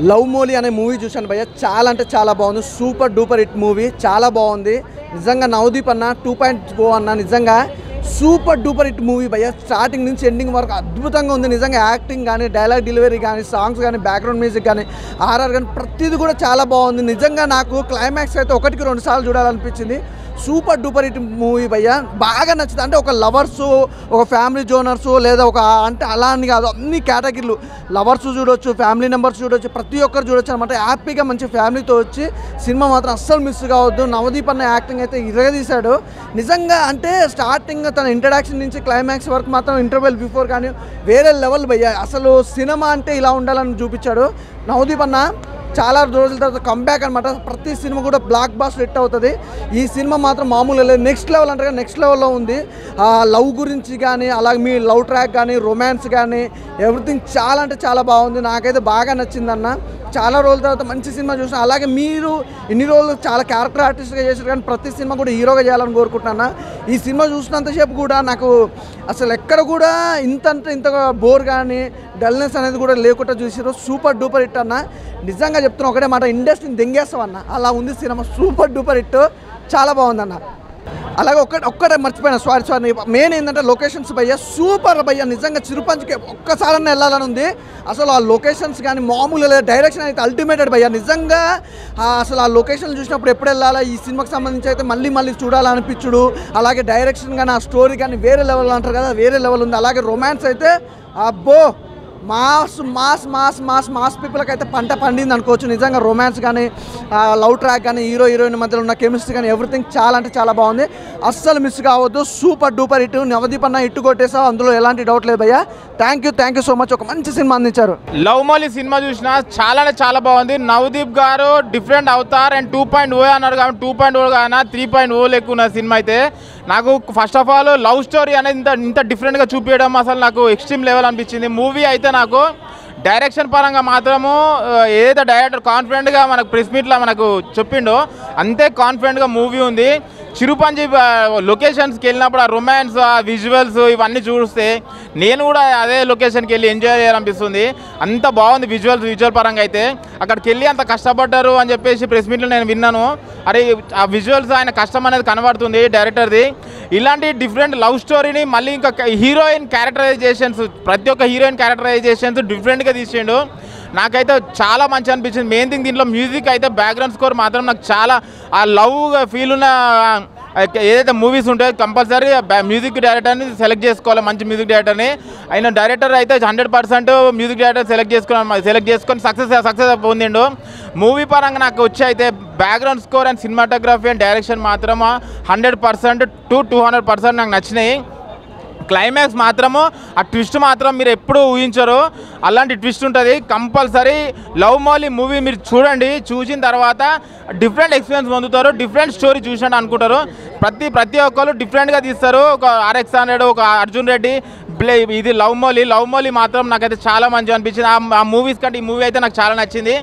Love Mouli అనే movie చూశాను భయ్య. చాలా అంటే చాలా బాగుంది. Super duper hit movie. చాలా బాగుంది నిజంగా. నవదీప్ అన్న 2.0 అన్న నిజంగా సూపర్ డూపర్ హిట్ మూవీ భయ్య. స్టార్టింగ్ నుంచి ఎండింగ్ వరకు అద్భుతంగా ఉంది నిజంగా. యాక్టింగ్ కానీ, డైలాగ్ డెలివరీ కానీ, సాంగ్స్ కానీ, బ్యాక్గ్రౌండ్ మ్యూజిక్ కానీ, ఆర్ఆర్ కానీ ప్రతిదీ కూడా చాలా బాగుంది నిజంగా. నాకు క్లైమాక్స్ అయితే 1-2 సార్లు చూడాలనిపించింది. సూపర్ డూపర్ హిట్ మూవీ భయ్య. బాగా నచ్చింది. అంటే ఒక లవర్సు, ఒక ఫ్యామిలీ జోనర్సు, లేదా ఒక అంటే అలా అని కాదు, అన్ని కేటగిరీలు. లవర్స్ చూడొచ్చు, ఫ్యామిలీ మెంబర్స్ చూడొచ్చు, ప్రతి ఒక్కరు చూడొచ్చు అనమాట. హ్యాపీగా మంచి ఫ్యామిలీతో వచ్చి సినిమా మాత్రం అస్సలు మిస్ కావద్దు. నవదీప్ అన్న యాక్టింగ్ అయితే ఇరగదీశాడు నిజంగా. అంటే స్టార్టింగ్ తన ఇంట్రడక్షన్ నుంచి క్లైమాక్స్ వరకు మాత్రం ఇంటర్వెల్ బిఫోర్ కానీ వేరే లెవెల్ భయ్య. అసలు సినిమా అంటే ఇలా ఉండాలని చూపించాడు నవదీప్ అన్న. చాలా రోజుల తర్వాత కంబ్యాక్ అనమాట. ప్రతి సినిమా కూడా బ్లాక్ బాస్టర్ హిట్ అవుతుంది. ఈ సినిమా మాత్రం మామూలుగా లేదు, నెక్స్ట్ లెవెల్ అంటారు కదా, నెక్స్ట్ లెవెల్లో ఉంది. లవ్ గురించి కానీ, అలాగే మీ లవ్ ట్రాక్ కానీ, రొమాన్స్ కానీ, ఎవ్రీథింగ్ చాలా అంటే చాలా బాగుంది. నాకైతే బాగా నచ్చిందన్న. చాలా రోజుల తర్వాత మంచి సినిమా చూసాను. అలాగే మీరు ఇన్ని రోజులు చాలా క్యారెక్టర్ ఆర్టిస్ట్గా చేశారు, కానీ ప్రతి సినిమా కూడా హీరోగా చేయాలని కోరుకుంటున్నాను. ఈ సినిమా చూసినంతసేపు కూడా నాకు అసలు ఎక్కడ కూడా ఇంతగా బోర్ కానీ డల్నెస్ అనేది కూడా లేకుండా చూసారు. సూపర్ డూపర్ హిట్ అన్న. నిజంగా చెప్తున్నా ఒకటే మాట, ఇండస్ట్రీని దెంగేస్తామన్న, అలా ఉంది సినిమా. సూపర్ డూపర్ హిట్, చాలా బాగుందన్న. అలాగే ఒక్కటే మర్చిపోయినా, సారీ మెయిన్ ఏంటంటే లొకేషన్స్ భయ్య. సూపర్ భయ్య నిజంగా. చిరుపంచికి ఒక్కసారన్నా వెళ్ళాలని ఉంది. అసలు ఆ లొకేషన్స్ కానీ మామూలుగా, డైరెక్షన్ అయితే అల్టిమేటెడ్ భయ్య నిజంగా. అసలు ఆ లొకేషన్ చూసినప్పుడు ఎప్పుడు వెళ్ళాలా, ఈ సినిమాకి సంబంధించి అయితే మళ్ళీ చూడాలనిపించుడు. అలాగే డైరెక్షన్ కానీ, ఆ స్టోరీ కానీ వేరే లెవెల్ అంటారు కదా, వేరే లెవెల్ ఉంది. అలాగే రొమాన్స్ అయితే అబ్బో మాస్ పీపుల్కి అయితే పంట పండింది అనుకోవచ్చు నిజంగా. రొమాన్స్ కానీ, లవ్ ట్రాక్ కానీ, హీరోయిన్ మధ్యలో ఉన్న కెమిస్ట్రీ కానీ ఎవ్రీథింగ్ చాలా అంటే చాలా బాగుంది. అస్సలు మిస్ కావద్దు. Super duper hit. నవదీప్ అన్న హిట్ కొట్టేసావు, అందులో ఎలాంటి డౌట్ లేదు భయ్య. Thank you so much. ఒక మంచి సినిమా అందించారు. లవ్ మోలీ సినిమా చూసినా చాలా బాగుంది. నవదీప్ గారు డిఫరెంట్ అవుతారు. అండ్ 2.0 అన్నారు కాబట్టి 2.0 కానీ 3.0 లెక్క ఉన్న సినిమా అయితే నాకు first of all love story అనేది ఇంత డిఫరెంట్గా చూపించడం అసలు నాకు ఎక్స్ట్రీమ్ లెవెల్ అనిపించింది. మూవీ అయితే నాకు డైరెక్షన్ పరంగా మాత్రము ఏదైతే డైరెక్టర్ కాన్ఫిడెంట్గా మనకు ప్రెస్ మీట్లో మనకు చెప్పిండో అంతే కాన్ఫిడెంట్గా మూవీ ఉంది. చిరుపంజి లొకేషన్స్కి వెళ్ళినప్పుడు ఆ రొమాన్స్, ఆ విజువల్స్ ఇవన్నీ చూస్తే నేను కూడా అదే లొకేషన్కి వెళ్ళి ఎంజాయ్ చేయాలనిపిస్తుంది. అంత బాగుంది విజువల్ పరంగా అయితే. అక్కడికి వెళ్ళి అంత కష్టపడ్డారు అని చెప్పేసి ప్రెస్ మీట్లో నేను విన్నాను. అరే ఆ విజువల్స్ ఆయన కష్టం అనేది కనబడుతుంది డైరెక్టర్ది. ఇలాంటి డిఫరెంట్ లవ్ స్టోరీని మళ్ళీ ఇంకా హీరోయిన్ క్యారెక్టరైజేషన్స్, ప్రతి ఒక్క హీరోయిన్ క్యారెక్టరైజేషన్స్ డిఫరెంట్గా తీసిండు. నాకైతే చాలా మంచి అనిపించింది. మెయిన్ థింగ్ దీంట్లో మ్యూజిక్ అయితే బ్యాక్గ్రౌండ్ స్కోర్ మాత్రం నాకు చాలా ఆ లవ్ ఫీల్ ఉన్న ఏదైతే మూవీస్ ఉంటాయో కంపల్సరీ మ్యూజిక్ డైరెక్టర్ని సెలెక్ట్ చేసుకోవాలి, మంచి మ్యూజిక్ డైరెక్టర్ని. ఆయన డైరెక్టర్ అయితే 100% మ్యూజిక్ డైరెక్టర్ సెలెక్ట్ చేసుకొని సక్సెస్ పొందిండు. మూవీ పరంగా నాకు వచ్చి అయితే background score and cinematography and direction మాత్రం 100% to 200% నాకు నచ్చినాయి. క్లైమాక్స్ మాత్రము ఆ ట్విస్ట్ మాత్రం మీరు ఎప్పుడు ఊహించరు, అలాంటి ట్విస్ట్ ఉంటుంది కంపల్సరీ. లవ్ మోలీ మూవీ మీరు చూడండి, చూసిన తర్వాత డిఫరెంట్ ఎక్స్పీరియన్స్ పొందుతారు, డిఫరెంట్ స్టోరీ చూసినట్టు అనుకుంటారు. ప్రతి ఒక్కరు డిఫరెంట్గా తీస్తారు. ఒక RX100, ఒక అర్జున్ రెడ్డి, ఇది లవ్ మోలీ మాత్రం నాకైతే చాలా మంచిగా అనిపించింది. ఆ మూవీస్ కంటే ఈ మూవీ అయితే నాకు చాలా నచ్చింది.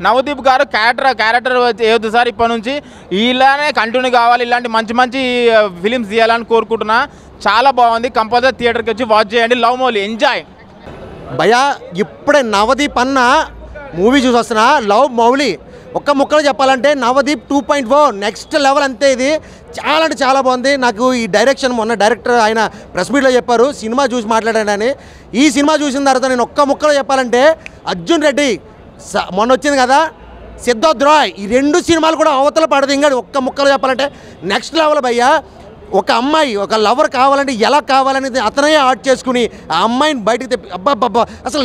నవదీప్ గారు క్యారెక్టర్ ఏవద్దు సార్, ఇప్పటి నుంచి ఇలానే కంటిన్యూ కావాలి, ఇలాంటి మంచి ఫిలిమ్స్ తీయాలని కోరుకుంటున్నా. చాలా బాగుంది. కంపల్సరీ థియేటర్కి వచ్చి వాచ్ చేయండి. లవ్ మోలీ ఎంజాయ్ భయ్యా. ఇప్పుడే నవదీప్ అన్న మూవీ చూసి వస్తున్నా. లవ్ మౌలి ఒక్క ముక్కలో చెప్పాలంటే నవదీప్ 2.0 నెక్స్ట్ లెవెల్ అంతే. ఇది చాలా అంటే చాలా బాగుంది. నాకు ఈ డైరెక్షన్ మొన్న డైరెక్టర్ ఆయన ప్రెస్ మీట్లో చెప్పారు సినిమా చూసి మాట్లాడాడని. ఈ సినిమా చూసిన తర్వాత నేను ఒక్క ముక్కలో చెప్పాలంటే అర్జున్ రెడ్డి మొన్న వచ్చింది కదా, సిద్ధార్థ్ రాయ్, ఈ 2 సినిమాలు కూడా అవతల పడదు. ఇంకా ఒక్క ముక్కలో చెప్పాలంటే నెక్స్ట్ లెవెల్ భయ్యా. ఒక అమ్మాయి ఒక లవర్ కావాలంటే ఎలా కావాలనేది అతనే ఆర్ట్ చేసుకుని ఆ అమ్మాయిని బయటకు తెప్పి అబ్బాబ్బా అసలు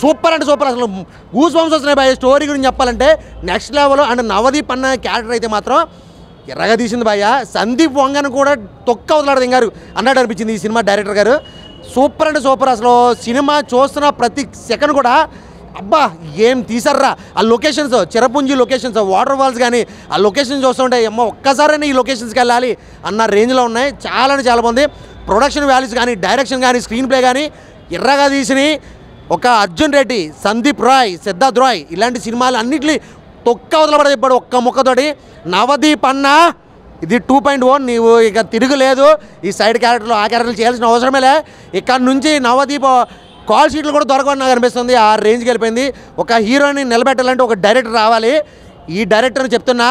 సూపర్ అంటే సూపర్. అసలు గూస్ బంప్స్ వస్తున్నాయి భయ్య. స్టోరీ గురించి చెప్పాలంటే నెక్స్ట్ లెవెల్. అండ్ నవదీప్ అన్న క్యారెక్టర్ అయితే మాత్రం ఎర్రగా తీసింది భయ్య. సందీప్ వంగను కూడా తొక్క వదలాడు దింగారు అన్నట్టు అనిపించింది ఈ సినిమా డైరెక్టర్ గారు. సూపర్ అంటే సూపర్. అసలు సినిమా చూస్తున్న ప్రతి సెకండ్ కూడా అబ్బా ఏం తీసారా. ఆ locations, Cherrapunji locations, waterfalls కానీ ఆ లొకేషన్స్ చూస్తుంటే అమ్మ ఒక్కసారైనా ఈ లొకేషన్స్కి వెళ్ళాలి అన్న రేంజ్లో ఉన్నాయి. చాలా అంటే చాలా బాగుంది. ప్రొడక్షన్ వాల్యూస్ కానీ, డైరెక్షన్ కానీ, స్క్రీన్ ప్లే కానీ ఎర్రగా తీసినాయి. ఒక అర్జున్ రెడ్డి, సందీప్ రాయ్, సిద్ధార్థ్ రాయ్ ఇలాంటి సినిమాలు అన్నింటినీ తొక్క వదలబడ చెప్పాడు ఒక్క ముక్కతోటి. నవదీప్ అన్న ఇది 2.0. నీవు ఇక తిరుగులేదు. ఈ సైడ్ క్యారెక్టర్లు ఆ క్యారెక్టర్లు చేయాల్సిన అవసరమే లే. ఇక్కడ నుంచి నవదీప్ కాల్ షీట్లు కూడా దొరకవని నాకు అనిపిస్తుంది. ఆ రేంజ్కి వెళ్ళిపోయింది. ఒక హీరోని నిలబెట్టాలంటే ఒక డైరెక్టర్ రావాలి. ఈ డైరెక్టర్ని చెప్తున్నా,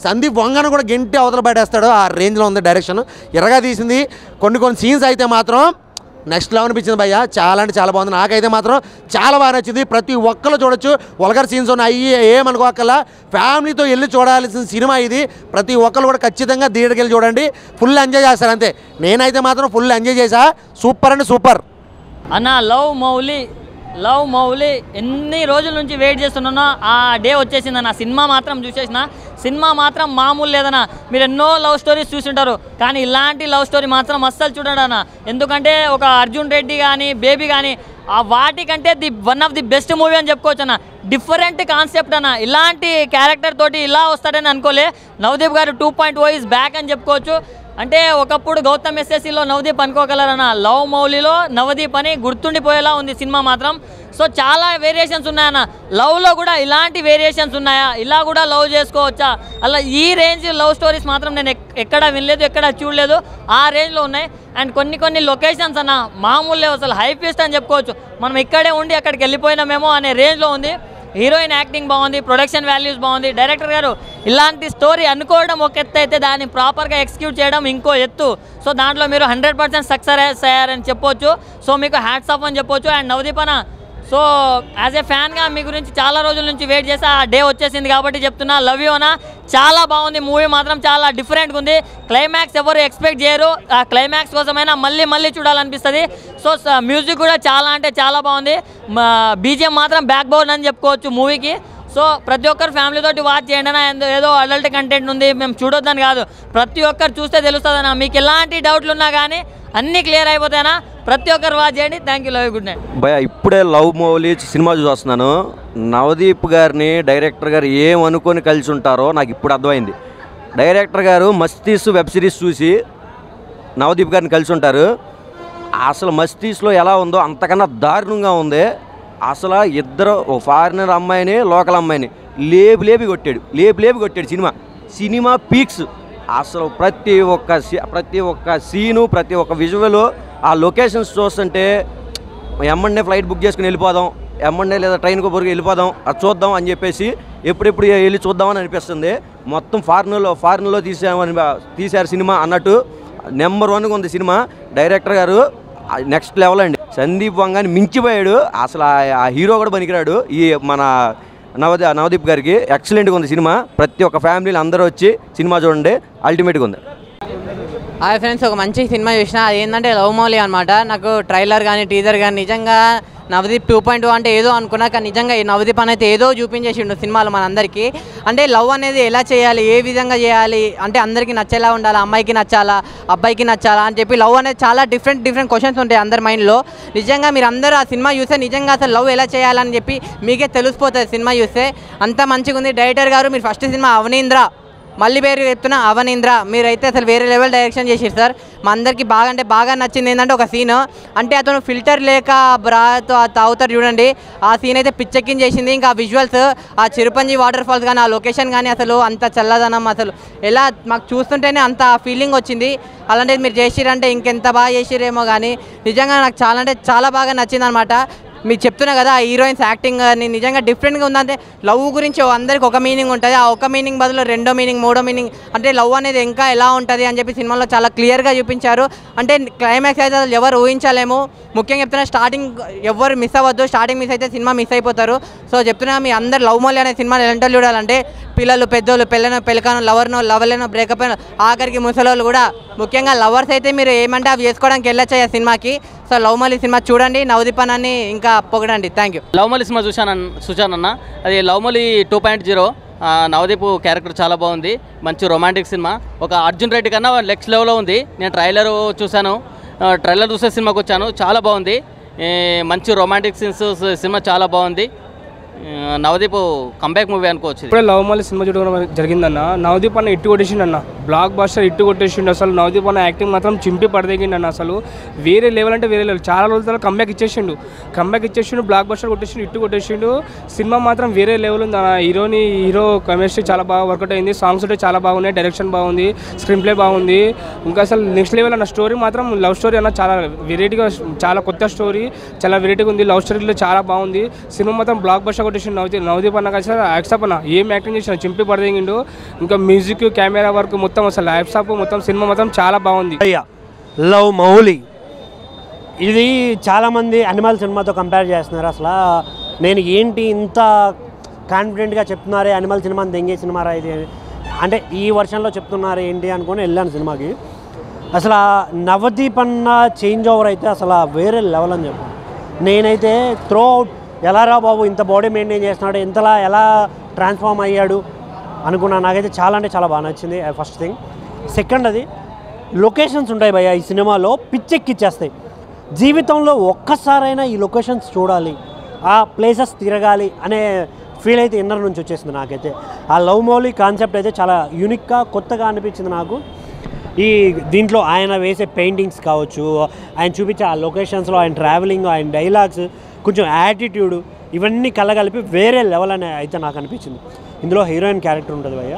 సందీప్ వంగను కూడా గెంటి అవతల పడేస్తాడు. ఆ రేంజ్లో ఉంది డైరెక్షన్. ఎర్రగా తీసింది. కొన్ని సీన్స్ అయితే మాత్రం నెక్స్ట్ లెవెల్ అనిపించింది భయ్య. చాలా అంటే చాలా బాగుంది. నాకైతే మాత్రం చాలా బాగా నచ్చింది. ప్రతి ఒక్కరు చూడొచ్చు. వల్గర్ సీన్స్ ఉన్నాయి, ఏమనుకోకల్లా ఫ్యామిలీతో వెళ్ళి చూడాల్సిన సినిమా ఇది. ప్రతి ఒక్కరు కూడా ఖచ్చితంగా థియేటర్కి వెళ్ళి చూడండి. ఫుల్ ఎంజాయ్ చేస్తారు అంతే. నేనైతే మాత్రం ఫుల్ ఎంజాయ్ చేశా. సూపర్ అంటే సూపర్ అన్న. లవ్ మౌలి ఎన్ని రోజుల నుంచి వెయిట్ చేస్తున్నానో ఆ డే వచ్చేసిందన్న. సినిమా మాత్రం చూసేసిన. సినిమా మాత్రం మామూలు లేదన్న. మీరు ఎన్నో లవ్ స్టోరీస్ చూసింటారు, కానీ ఇలాంటి లవ్ స్టోరీ మాత్రం అస్సలు చూడండి అన్న. ఎందుకంటే ఒక అర్జున్ రెడ్డి కానీ బేబీ కానీ వాటికంటే one of the best movie అని చెప్పుకోవచ్చు అన్న. డిఫరెంట్ కాన్సెప్ట్ అన్న. ఇలాంటి క్యారెక్టర్ తోటి ఇలా వస్తాడని అనుకోలే. నవదీప్ గారు 2.0 ఈజ్ బ్యాక్ అని చెప్పుకోవచ్చు. అంటే ఒకప్పుడు గౌతమ్ ఎస్ఎస్సిలో నవదీప్ అనుకోగలరన్న. లవ్ మౌలిలో నవదీప్ అని గుర్తుండిపోయేలా ఉంది సినిమా మాత్రం. సో చాలా వేరియేషన్స్ ఉన్నాయన్న. లవ్లో కూడా ఇలాంటి వేరియేషన్స్ ఉన్నాయా, ఇలా కూడా లవ్ చేసుకోవచ్చా, అలా ఈ రేంజ్ లవ్ స్టోరీస్ మాత్రం నేను ఎక్కడ వినలేదు, ఎక్కడ చూడలేదు. ఆ రేంజ్లో ఉన్నాయి. అండ్ కొన్ని లొకేషన్స్ అన్న మామూలు అసలు హై ఫీస్ట్ అని చెప్పుకోవచ్చు. మనం ఇక్కడే ఉండి అక్కడికి వెళ్ళిపోయినామేమో అనే రేంజ్లో ఉంది. హీరోయిన్ యాక్టింగ్ బాగుంది, ప్రొడక్షన్ వాల్యూస్ బాగుంది. డైరెక్టర్ గారు ఇలాంటి స్టోరీ అనుకోవడం ఒక ఎత్తు అయితే దాన్ని ప్రాపర్గా ఎగ్జిక్యూట్ చేయడం ఇంకో ఎత్తు. సో దాంట్లో మీరు 100% సక్సెస్ అయ్యారని చెప్పొచ్చు. సో మీకు హ్యాట్స్ ఆఫ్ అని చెప్పొచ్చు. అండ్ నవదీప్ అన్న, సో యాజ్ ఏ ఫ్యాన్గా మీ గురించి చాలా రోజుల నుంచి వెయిట్ చేసి ఆ డే వచ్చేసింది కాబట్టి చెప్తున్నా, లవ్ యూ అన్న. చాలా బాగుంది మూవీ మాత్రం. చాలా డిఫరెంట్గా ఉంది. క్లైమాక్స్ ఎవరు ఎక్స్పెక్ట్ చేయరు. ఆ క్లైమాక్స్ కోసమైనా మళ్ళీ చూడాలనిపిస్తుంది. సో మ్యూజిక్ కూడా చాలా అంటే చాలా బాగుంది. బీజిఎం మాత్రం బ్యాక్ బోన్ అని చెప్పుకోవచ్చు మూవీకి. సో ప్రతి ఒక్కరు ఫ్యామిలీతోటి వాచ్ చేయండి అన్న. ఏదో అడల్ట్ కంటెంట్ ఉంది మేము చూడొద్దని కాదు, ప్రతి ఒక్కరు చూస్తే తెలుస్తుంది అన్న. మీకు ఎలాంటి డౌట్లు ఉన్నా కానీ అన్నీ క్లియర్ అయిపోతాయన్నా. ప్రతి ఒక్కరు వాచ్ చేయండి. Thank you. Love you. Good night భయ. ఇప్పుడే లవ్ మౌలి సినిమా చూస్తున్నాను. నవదీప్ గారిని డైరెక్టర్ గారు ఏమనుకొని కలిసి ఉంటారో నాకు ఇప్పుడు అర్థమైంది. డైరెక్టర్ గారు మస్తీస్ వెబ్ సిరీస్ చూసి నవదీప్ గారిని కలిసి ఉంటారు. అసలు మస్తీస్లో ఎలా ఉందో అంతకన్నా దారుణంగా ఉంది. అసలు ఇద్దరు ఫారినర్ అమ్మాయిని లోకల్ అమ్మాయిని లేపి కొట్టాడు. Cinema peaks. అసలు ప్రతి ఒక్క సీను, ప్రతి ఒక్క విజువల్, ఆ లొకేషన్స్ చూస్తుంటే ఎమ్మండే ఫ్లైట్ బుక్ చేసుకుని వెళ్ళిపోదాం, ఎమ్మండే లేదా ట్రైన్కి బొరికి వెళ్ళిపోదాం, అది చూద్దాం అని చెప్పేసి ఎప్పుడెప్పుడు వెళ్ళి చూద్దామని అనిపిస్తుంది. మొత్తం ఫారిన్లో తీశారు సినిమా అన్నట్టు. నెంబర్ 1గా ఉంది సినిమా. డైరెక్టర్ గారు నెక్స్ట్ లెవెల్ అండి. సందీప్ వంగాని మించిపోయాడు. అసలు ఆ హీరో కూడా పనికిరాడు. ఈ మన నవదీప్ గారికి ఎక్సలెంట్గా ఉంది సినిమా. ప్రతి ఒక్క ఫ్యామిలీలు అందరూ వచ్చి సినిమా చూడండి. అల్టిమేట్గా ఉంది. హాయ్ ఫ్రెండ్స్, ఒక మంచి సినిమా చూసిన. అది ఏంటంటే లవ్ మౌలి అనమాట. నాకు ట్రైలర్ కానీ టీజర్ కానీ నిజంగా నవదీప్ 2.0 అంటే ఏదో అనుకున్నా, కానీ నిజంగా ఈ నవదీప్ అనేది ఏదో చూపించేసిండు సినిమాలో మనందరికీ. అంటే లవ్ అనేది ఎలా చేయాలి, ఏ విధంగా చేయాలి, అంటే అందరికీ నచ్చేలా ఉండాలి, అమ్మాయికి నచ్చాలా, అబ్బాయికి నచ్చాలా అని చెప్పి లవ్ అనేది చాలా డిఫరెంట్ క్వశ్చన్స్ ఉంటాయి అందరి మైండ్లో. నిజంగా మీరు అందరూ ఆ సినిమా చూస్తే నిజంగా అసలు లవ్ ఎలా చేయాలని చెప్పి మీకే తెలిసిపోతుంది సినిమా చూస్తే. అంత మంచిగా ఉంది. డైరెక్టర్ గారు మీరు ఫస్ట్ సినిమా అవనీంద్ర, మళ్ళీ పేరు చెప్తున్నా అవనీంద్ర, మీరైతే అసలు వేరే లెవెల్ డైరెక్షన్ చేసారు సార్. మా అందరికీ బాగా నచ్చింది ఏంటంటే ఒక సీన్, అంటే అతను ఫిల్టర్ లేక బ్రాతో తాగుతారు చూడండి, ఆ సీన్ అయితే పిచ్చెక్కించేసింది. ఇంకా విజువల్స్, ఆ చిరుపంజి వాటర్ ఫాల్స్ కానీ, ఆ లొకేషన్ కానీ అసలు అంత చల్లదనం, అసలు ఎలా మాకు చూస్తుంటేనే అంత ఫీలింగ్ వచ్చింది. అలాంటిది మీరు చేసిరంటే ఇంకెంత బాగా చేసిరేమో. కానీ నిజంగా నాకు చాలా అంటే చాలా బాగా నచ్చింది అనమాట. మీకు చెప్తున్నా కదా, ఆ హీరోయిన్స్ యాక్టింగ్ నిజంగా డిఫరెంట్గా ఉందంటే. లవ్ గురించి అందరికి ఒక మీనింగ్ ఉంటుంది, ఆ ఒక మీనింగ్ బదులు రెండో మీనింగ్, మూడో మీనింగ్, అంటే లవ్ అనేది ఇంకా ఎలా ఉంటుంది అని చెప్పి సినిమాలో చాలా క్లియర్గా చూపించారు. అంటే క్లైమాక్స్ అయితే అసలు ఎవరు ఊహించలేము. ముఖ్యంగా చెప్తున్నా, స్టార్టింగ్ ఎవరు మిస్ అవ్వద్దు. స్టార్టింగ్ మిస్ అయితే సినిమా మిస్ అయిపోతారు. సో చెప్తున్నా, మీ అందరు లవ్ మౌలి అనే సినిమాని ఎలాంటి చూడాలంటే పిల్లలు, పెద్దోళ్ళు, పెళ్ళకాను, లవర్లేనో, బ్రేకప్ అయిన, ఆఖరికి ముసలోళ్ళు కూడా. ముఖ్యంగా లవర్స్ అయితే మీరు ఏమంటే అవి చేసుకోవడానికి వెళ్ళొచ్చు ఆ సినిమాకి. సో లవ్ మౌలి సినిమా చూడండి, నవదీప్ అన్నని ఇంకా పొగడండి. Thank you. Love Mouli cinema చూశానన్న. అది లవ్ మౌలి 2.0. నవదీప్ క్యారెక్టర్ చాలా బాగుంది. మంచి రొమాంటిక్ సినిమా. ఒక అర్జున్ రెడ్డి కన్నా నెక్స్ట్ లెవెల్లో ఉంది. నేను ట్రైలర్ చూశాను, ట్రైలర్ చూసే సినిమాకి వచ్చాను. చాలా బాగుంది. మంచి రొమాంటిక్ సీన్స్, సినిమా చాలా బాగుంది. నవదీప్ కంబ్యాక్ మూవీ అనుకోవచ్చు. ఇప్పుడే లవ్ మౌలి సినిమా చూడడం జరిగిందన్న. నవదీప్ అన్న ఇట్టు కొట్టేసిండన్న. బ్లాక్ బస్టర్ ఇట్టు కొట్టేసిండు. అసలు నవదీప్ అన్న యాక్టింగ్ మాత్రం చింపి పడదగిండు అన్న. అసలు వేరే లెవెల్ అంటే వేరే లెవెల్. చాలా రోజుల తర్వాత కంబ్యాక్ ఇచ్చేసిండు, బ్లాక్ బస్టర్ కొట్టేసిండు, ఇట్టు కొట్టేసిండు. సినిమా మాత్రం వేరే లెవెల్ ఉంది అన్న. హీరో కెమిస్ట్రీ చాలా బాగా వర్కౌట్ అయింది. సాంగ్స్ ఉంటే చాలా బాగున్నాయి, డైరెక్షన్ బాగుంది, స్క్రీన్ ప్లే బాగుంది. ఇంకా అసలు నెక్స్ట్ లెవెల్ అన్న. స్టోరీ మాత్రం లవ్ స్టోరీ అన్న, చాలా వెరైటీగా, చాలా కొత్త స్టోరీ, చాలా వెరైటీగా ఉంది. లవ్ స్టోరీలో చాలా బాగుంది. సినిమా మొత్తం బ్లాక్ బస్టర్ కొట్టేసిండు నవదీప్ అన్న. అసలు యాక్సప్ అన్న ఏం యాక్టింగ్ చేసిన చింపి పడదగిండు. ఇంకా మ్యూజిక్, కెమెరా వర్క్ మొత్తం అసలు యాక్సప్ మొత్తం సినిమా మొత్తం చాలా బాగుంది. లవ్ మౌలి ఇది చాలామంది అనిమల్ సినిమాతో కంపేర్ చేస్తున్నారు. అసలు నేను ఏంటి ఇంత కాన్ఫిడెంట్గా చెప్తున్నారే అనిమల్ సినిమాని దెంగే సినిమారా ఇది అంటే ఈ వర్షన్లో చెప్తున్నారు ఏంటి అనుకొని వెళ్ళాను సినిమాకి. అసలు నవదీప్ అన్న చేంజ్ ఓవర్ అయితే అసలు వేరే లెవెల్ అని చెప్పాను నేనైతే. త్రో అవుట్ ఎలా రా బాబు ఇంత బాడీ మెయింటైన్ చేస్తున్నాడు, ఎలా ట్రాన్స్ఫార్మ్ అయ్యాడు అనుకున్నాను. నాకైతే చాలా అంటే చాలా బాగా నచ్చింది ఫస్ట్ థింగ్. సెకండ్ అది లొకేషన్స్ ఉంటాయి భయ్య ఈ సినిమాలో పిచ్చెక్కిచ్చేస్తాయి. జీవితంలో ఒక్కసారైనా ఈ లొకేషన్స్ చూడాలి, ఆ ప్లేసెస్ తిరగాలి అనే ఫీల్ అయితే ఇన్నర్ నుంచి వచ్చేసింది నాకైతే. ఆ లవ్ మౌలి కాన్సెప్ట్ అయితే చాలా యూనిక్గా కొత్తగా అనిపించింది నాకు. ఈ దీంట్లో ఆయన వేసే పెయింటింగ్స్ కావచ్చు, ఆయన చూపించే ఆ లొకేషన్స్లో ఆయన ట్రావెలింగ్, ఆయన డైలాగ్స్, కొంచెం యాటిట్యూడ్, ఇవన్నీ కలగలిపి వేరే లెవెల్ అని అయితే నాకు అనిపించింది. ఇందులో హీరోయిన్ క్యారెక్టర్ ఉంటుంది భయ్య.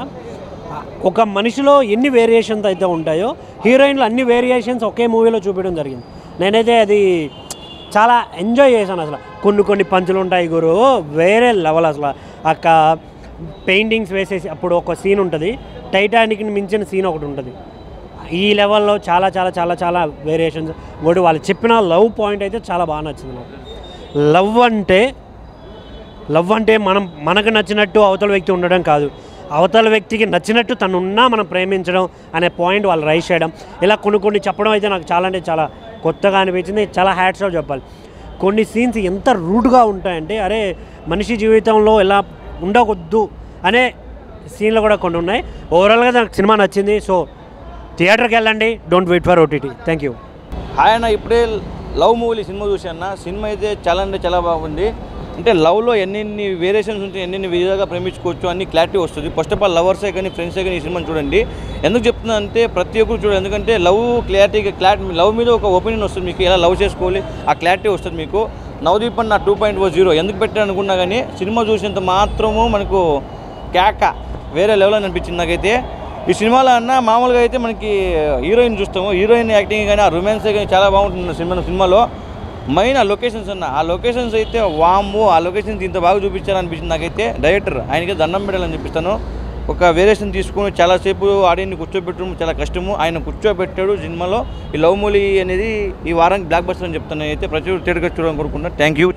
ఒక మనిషిలో ఎన్ని వేరియేషన్స్ అయితే ఉంటాయో హీరోయిన్లో అన్ని వేరియేషన్స్ ఒకే మూవీలో చూపించడం జరిగింది. నేనైతే అది చాలా ఎంజాయ్ చేశాను. అసలు కొన్ని పంచులు ఉంటాయి గురు, వేరే లెవెల్. అసలు అక్క పెయింటింగ్స్ వేసేసి అప్పుడు ఒక సీన్ ఉంటుంది, టైటానిక్ని మించిన సీన్ ఒకటి ఉంటుంది. ఈ లెవెల్లో చాలా చాలా చాలా చాలా వేరియేషన్స్. ఒకటి వాళ్ళు చెప్పిన లవ్ పాయింట్ అయితే చాలా బాగా నచ్చింది నాకు. లవ్ అంటే మనకు నచ్చినట్టు అవతల వ్యక్తి ఉండడం కాదు, అవతల వ్యక్తికి నచ్చినట్టు తనున్నా మనం ప్రేమించడం అనే పాయింట్ వాళ్ళు రైజ్ చేయడం, ఇలా కొన్ని చెప్పడం అయితే నాకు చాలా అంటే చాలా కొత్తగా అనిపించింది. చాలా హ్యాట్స్ ఆఫ్ చెప్పాలి. కొన్ని సీన్స్ ఎంత రూడ్గా ఉంటాయంటే అరే మనిషి జీవితంలో ఇలా ఉండకూడదు అనే సీన్లు కూడా కొన్ని ఉన్నాయి. ఓవరాల్గా నాకు సినిమా నచ్చింది. సో థియేటర్కి వెళ్ళండి, don't wait for OTT. Thank you. Hi అన్న, ఇప్పుడే లవ్ మూవీ సినిమా చూశాను. సినిమా అయితే చాలా అంటే చాలా బాగుంది. అంటే లవ్లో ఎన్ని వేరియేషన్స్ ఉంటాయి, ఎన్ని విధాలుగా ప్రేమించుకోవచ్చు అన్ని క్లారిటీ వస్తుంది. ఫస్ట్ ఆఫ్ ఆల్ లవర్సే కానీ ఫ్రెండ్సే కానీ ఈ సినిమాని చూడండి. ఎందుకు చెప్తున్నా అంటే ప్రతి ఒక్కరు చూడండి, ఎందుకంటే లవ్ లవ్ మీద ఒక ఒపీనియన్ వస్తుంది మీకు, ఎలా లవ్ చేసుకోవాలి ఆ క్లారిటీ వస్తుంది మీకు. నవదీప్ అన్న 2.0 ఎందుకు పెట్టాను అనుకున్నా కానీ సినిమా చూసినంత మాత్రము మనకు వేరే లెవెల్ అని అనిపించింది నాకైతే. ఈ సినిమాలో అన్న మామూలుగా అయితే మనకి హీరోయిన్ చూస్తాము, హీరోయిన్ యాక్టింగ్ కానీ ఆ రొమాన్సే కానీ చాలా బాగుంటుంది సినిమాలో. మెయిన్ ఆ లొకేషన్స్ అన్న, ఆ లొకేషన్స్ అయితే వాము, ఆ లొకేషన్స్ ఇంత బాగా చూపించాలనిపించింది నాకైతే. డైరెక్టర్ ఆయనకి దండం పెట్టాలని చెప్పిస్తాను. ఒక వేరియేషన్ తీసుకుని చాలాసేపు ఆడియన్ని కూర్చోబెట్టడం చాలా కష్టము, ఆయన కూర్చోబెట్టాడు సినిమాలో. ఈ లవ్ మూవీ అనేది ఈ వారానికి బ్లాక్ బస్టర్ అని చెప్తాను అయితే. ప్రతి థియేటర్గా చూడాలని కోరుకుంటున్నాను. Thank you.